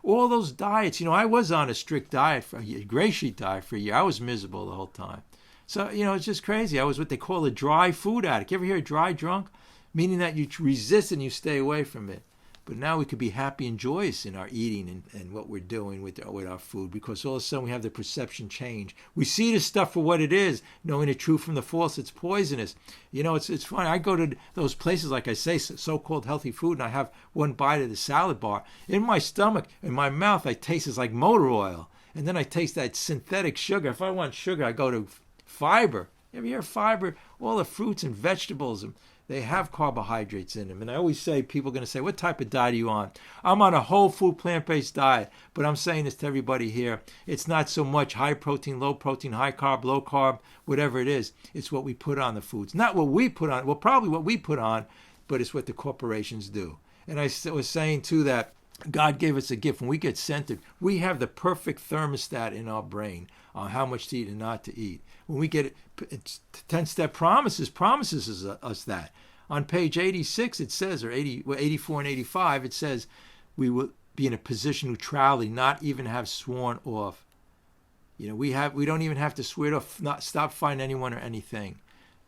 All those diets, I was on a strict diet, a gray sheet diet for a year. I was miserable the whole time. So, it's just crazy. I was what they call a dry food addict. You ever hear dry drunk? Meaning that you resist and you stay away from it. But now we could be happy and joyous in our eating and what we're doing with our food, because all of a sudden we have the perception change. We see this stuff for what it is, knowing the truth from the false. It's poisonous. It's funny. I go to those places, like I say, so-called healthy food, and I have one bite of the salad bar. In my stomach, in my mouth, I taste it's like motor oil. And then I taste that synthetic sugar. If I want sugar, I go to fiber. You ever hear fiber? All the fruits and vegetables, they have carbohydrates in them. And I always say, people are going to say, what type of diet are you on? I'm on a whole food, plant-based diet. But I'm saying this to everybody here. It's not so much high protein, low protein, high carb, low carb, whatever it is. It's what we put on the foods. Not what we put on. Well, probably what we put on, but it's what the corporations do. And I was saying, too, that God gave us a gift. When we get centered, we have the perfect thermostat in our brain on how much to eat and not to eat. When we get it's 10-step promises us that. On page 86 it says, or 84 and 85, it says we will be in a position of neutrality, not even have sworn off. We don't even have to swear off, not stop fighting anyone or anything.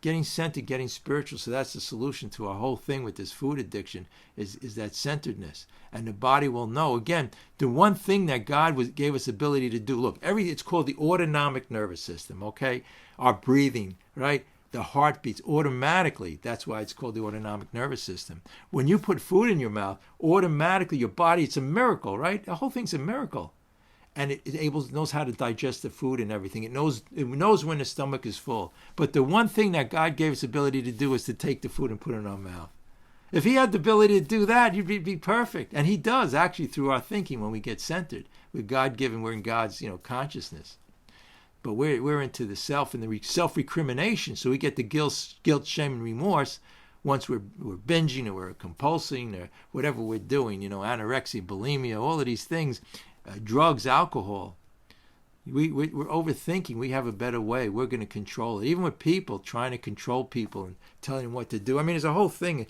Getting centered, getting spiritual. So that's the solution to our whole thing with this food addiction is that centeredness. And the body will know. Again, the one thing that God gave us ability to do. Look, it's called the autonomic nervous system, okay? Our breathing, right? The heartbeats automatically. That's why it's called the autonomic nervous system. When you put food in your mouth, automatically your body, it's a miracle, right? The whole thing's a miracle. And it knows how to digest the food and everything. It knows when the stomach is full. But the one thing that God gave us ability to do is to take the food and put it in our mouth. If he had the ability to do that, he'd be perfect. And he does, actually, through our thinking when we get centered. We're God-given. We're in God's consciousness. But we're into the self and the self-recrimination. So we get the guilt, shame, and remorse once we're binging or we're compulsing or whatever we're doing. Anorexia, bulimia, all of these things. Drugs, alcohol. We're overthinking. We have a better way. We're going to control it. Even with people, trying to control people and telling them what to do. I mean, there's a whole thing.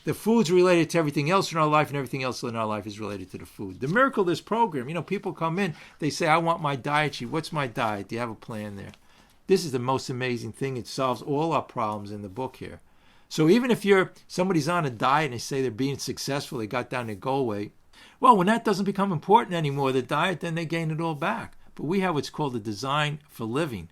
The food's related to everything else in our life, and everything else in our life is related to the food. The miracle of this program, people come in, they say, I want my diet sheet. What's my diet? Do you have a plan there? This is the most amazing thing. It solves all our problems in the book here. So even if somebody's on a diet and they say they're being successful, they got down their goal weight, well, when that doesn't become important anymore, the diet, then they gain it all back. But we have what's called a design for living.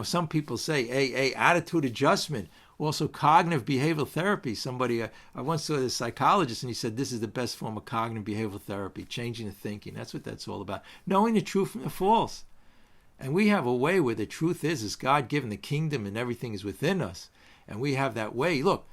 Some people say attitude adjustment, also cognitive behavioral therapy. Somebody, I once saw a psychologist and he said this is the best form of cognitive behavioral therapy, changing the thinking. That's what that's all about. Knowing the truth from the false. And we have a way where the truth is God-given, the kingdom and everything is within us. And we have that way. Look,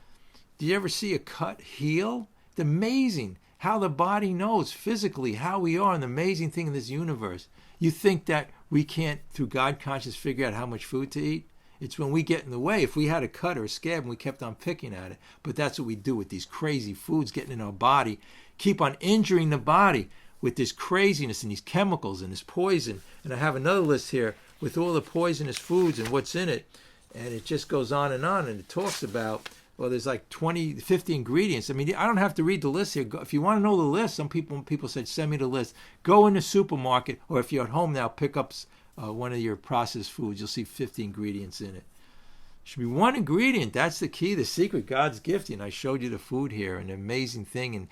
do you ever see a cut heal? It's amazing how the body knows physically how we are, an amazing thing in this universe. You think that we can't, through God conscious, figure out how much food to eat? It's when we get in the way. If we had a cut or a scab and we kept on picking at it. But that's what we do with these crazy foods getting in our body. Keep on injuring the body with this craziness and these chemicals and this poison. And I have another list here with all the poisonous foods and what's in it. And it just goes on. And it talks about, well, there's like 50 ingredients. I mean, I don't have to read the list here. If you want to know the list, some people said, send me the list. Go in the supermarket, or if you're at home now, pick up one of your processed foods. You'll see 50 ingredients in it. Should be one ingredient. That's the key, the secret, God's gift. And I showed you the food here, an amazing thing. And,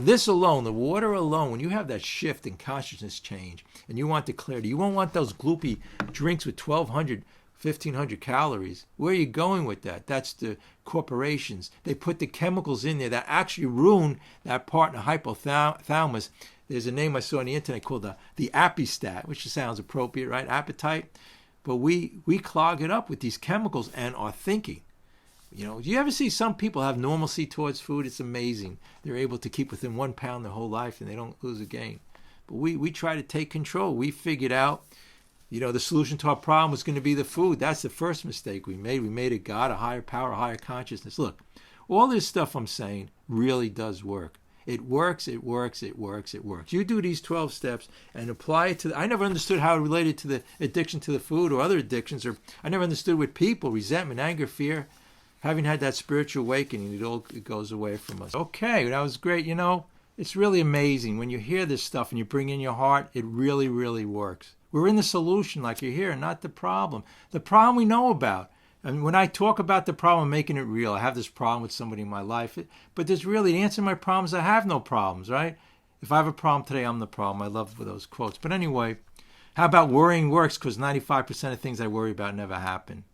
this alone, the water alone, when you have that shift in consciousness change, and you want the clarity, you won't want those gloopy drinks with 1,500 calories. Where are you going with that? That's the corporations. They put the chemicals in there that actually ruin that part in the hypothalamus. There's a name I saw on the internet called the Apistat, which sounds appropriate, right? Appetite. But we clog it up with these chemicals and our thinking. Do you ever see some people have normalcy towards food? It's amazing. They're able to keep within 1 pound their whole life and they don't lose a gain. But we try to take control. We figured out the solution to our problem was going to be the food. That's the first mistake we made. We made a God, a higher power, a higher consciousness. Look, all this stuff I'm saying really does work. It works, it works, it works, it works. You do these 12 steps and apply it to I never understood how it related to the addiction to the food or other addictions, or I never understood with people, resentment, anger, fear. Having had that spiritual awakening, it goes away from us. Okay, that was great. It's really amazing. When you hear this stuff and you bring in your heart, it really, really works. We're in the solution like you're here, not the problem. The problem we know about. And when I talk about the problem, I'm making it real. I have this problem with somebody in my life. But there's really, the answer to my problems, I have no problems, right? If I have a problem today, I'm the problem. I love those quotes. But anyway, how about worrying works? Because 95% of things I worry about never happen.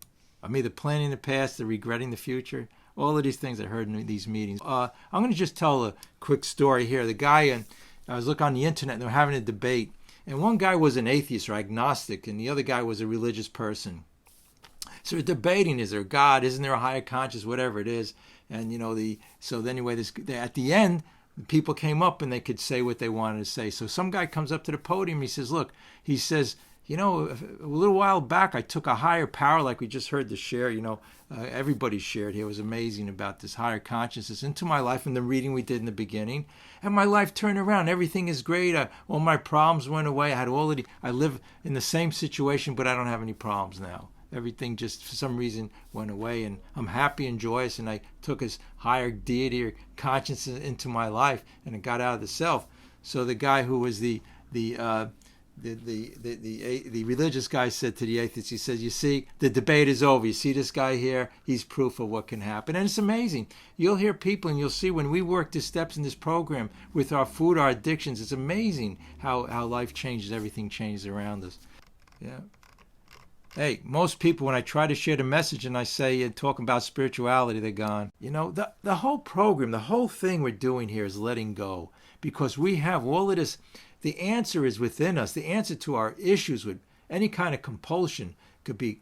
I'm either planning the past or regretting the future. All of these things I heard in these meetings. I'm going to just tell a quick story here. The guy, I was looking on the internet, and they were having a debate. And one guy was an atheist or agnostic, and the other guy was a religious person. So they're debating, is there a God? Isn't there a higher conscious? Whatever it is. And, so anyway, at the end, people came up and they could say what they wanted to say. So some guy comes up to the podium. He says, look, he says, a little while back, I took a higher power, like we just heard the share, everybody shared here. It was amazing about this higher consciousness into my life in the reading we did in the beginning. And my life turned around. Everything is great. All my problems went away. I live in the same situation, but I don't have any problems now. Everything just, for some reason, went away, and I'm happy and joyous, and I took his higher deity or consciousness into my life, and it got out of the self. So the guy who was the religious guy said to the atheist, he says, you see, the debate is over. You see this guy here? He's proof of what can happen. And it's amazing. You'll hear people and you'll see when we work the steps in this program with our food, our addictions, it's amazing how life changes, everything changes around us. Yeah. Hey, most people, when I try to share the message and I say, talk about spirituality, they're gone. The whole program, the whole thing we're doing here is letting go, because we have all of this. The answer is within us. The answer to our issues with any kind of compulsion could be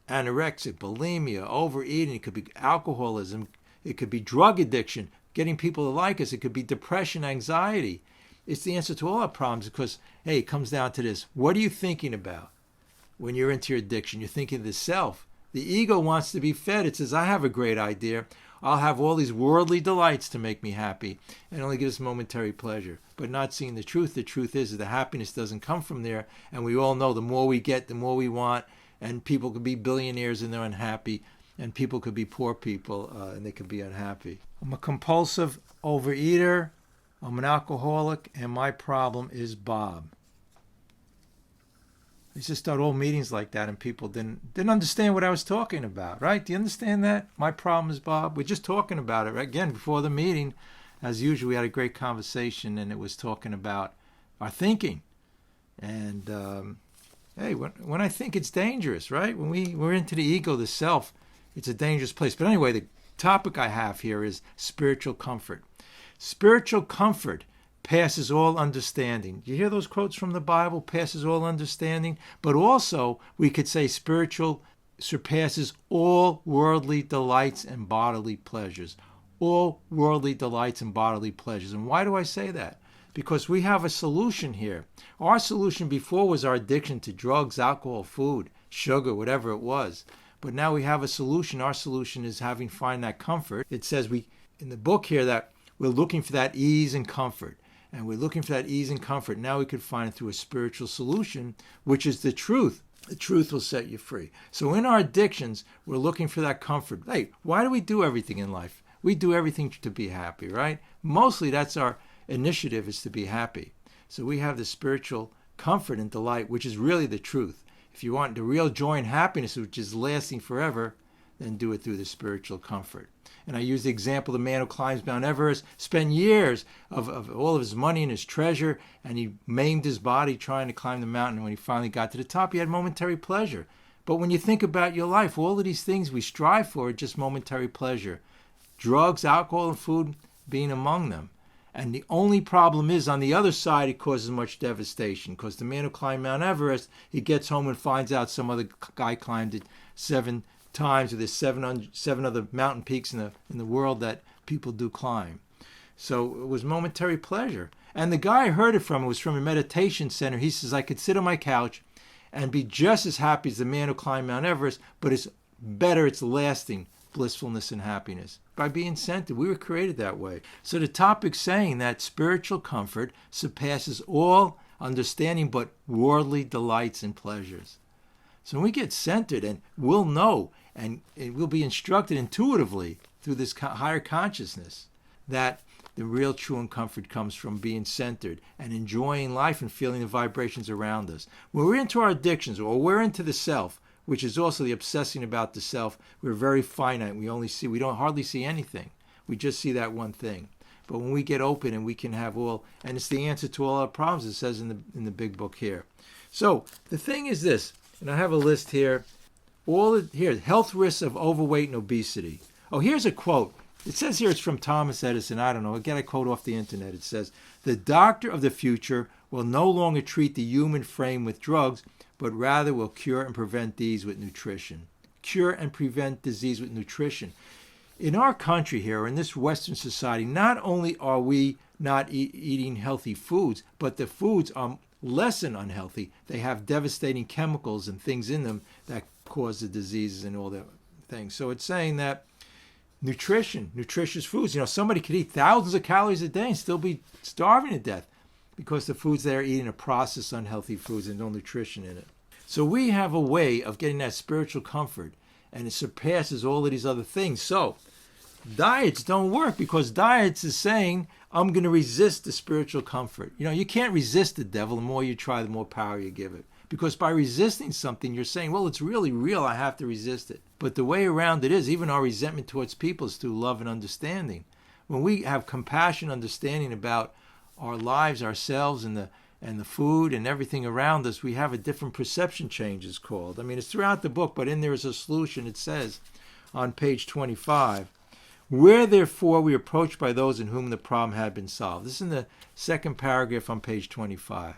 anorexia, bulimia, overeating. It could be alcoholism. It could be drug addiction, getting people to like us. It could be depression, anxiety. It's the answer to all our problems because, hey, it comes down to this. What are you thinking about when you're into your addiction? You're thinking of the self. The ego wants to be fed. It says, I have a great idea. I'll have all these worldly delights to make me happy and only give us momentary pleasure, but not seeing the truth. The truth is that the happiness doesn't come from there. And we all know the more we get, the more we want. And people could be billionaires and they're unhappy. And people could be poor people and they could be unhappy. I'm a compulsive overeater. I'm an alcoholic. And my problem is Bob. I used to start all meetings like that, and people didn't understand what I was talking about, right? Do you understand that? My problem is Bob. We're just talking about it. Right? Again, before the meeting, as usual, we had a great conversation, and it was talking about our thinking. And, hey, when I think, it's dangerous, right? When we're into the ego, the self, it's a dangerous place. But anyway, the topic I have here is spiritual comfort. Spiritual comfort passes all understanding. You hear those quotes from the Bible, passes all understanding? But also, we could say spiritual surpasses all worldly delights and bodily pleasures. All worldly delights and bodily pleasures. And why do I say that? Because we have a solution here. Our solution before was our addiction to drugs, alcohol, food, sugar, whatever it was. But now we have a solution. Our solution is find that comfort. It says in the book here that we're looking for that ease and comfort. And we're looking for that ease and comfort. Now we could find it through a spiritual solution, which is the truth. The truth will set you free. So in our addictions, we're looking for that comfort. Hey, why do we do everything in life? We do everything to be happy, right? Mostly that's our initiative, is to be happy. So we have the spiritual comfort and delight, which is really the truth. If you want the real joy and happiness, which is lasting forever, then do it through the spiritual comfort. And I use the example of the man who climbs Mount Everest, spent years of all of his money and his treasure, and he maimed his body trying to climb the mountain. And when he finally got to the top, he had momentary pleasure. But when you think about your life, all of these things we strive for are just momentary pleasure. Drugs, alcohol, and food being among them. And the only problem is, on the other side, it causes much devastation. Because the man who climbed Mount Everest, he gets home and finds out some other guy climbed it 7 times, or there's 7 other mountain peaks in the world that people do climb. So it was momentary pleasure. And the guy I heard it from was from a meditation center. He says, I could sit on my couch and be just as happy as the man who climbed Mount Everest, but it's better, it's lasting blissfulness and happiness by being centered. We were created that way. So the topic's saying that spiritual comfort surpasses all understanding but worldly delights and pleasures. So when we get centered, and we'll know, and we'll be instructed intuitively through this higher consciousness, that the real true and comfort comes from being centered and enjoying life and feeling the vibrations around us. When we're into our addictions or we're into the self, which is also the obsessing about the self, we're very finite. We don't hardly see anything. We just see that one thing. But when we get open and we can have all, and it's the answer to all our problems, it says in the big book here. So the thing is this, and I have a list here. Here, health risks of overweight and obesity. Oh, here's a quote. It says here it's from Thomas Edison. I don't know. Again, I quote off the internet. It says, "The doctor of the future will no longer treat the human frame with drugs, but rather will cure and prevent disease with nutrition." Cure and prevent disease with nutrition. In our country here, in this Western society, not only are we not eating healthy foods, but the foods are less than unhealthy. They have devastating chemicals and things in them that cause the diseases and all that things. So it's saying that nutritious foods. Somebody could eat thousands of calories a day and still be starving to death because the foods they're eating are processed unhealthy foods and no nutrition in it. So we have a way of getting that spiritual comfort, and it surpasses all of these other things. So diets don't work because diets is saying, I'm going to resist the spiritual comfort. You can't resist the devil. The more you try, the more power you give it. Because by resisting something, you're saying, well, it's really real. I have to resist it. But the way around it is, even our resentment towards people is through love and understanding. When we have compassion, understanding about our lives, ourselves, and the food and everything around us, we have a different perception change, it's called. It's throughout the book, but in there is a solution. It says on page 25, "Where therefore we are approached by those in whom the problem had been solved." This is in the second paragraph on page 25.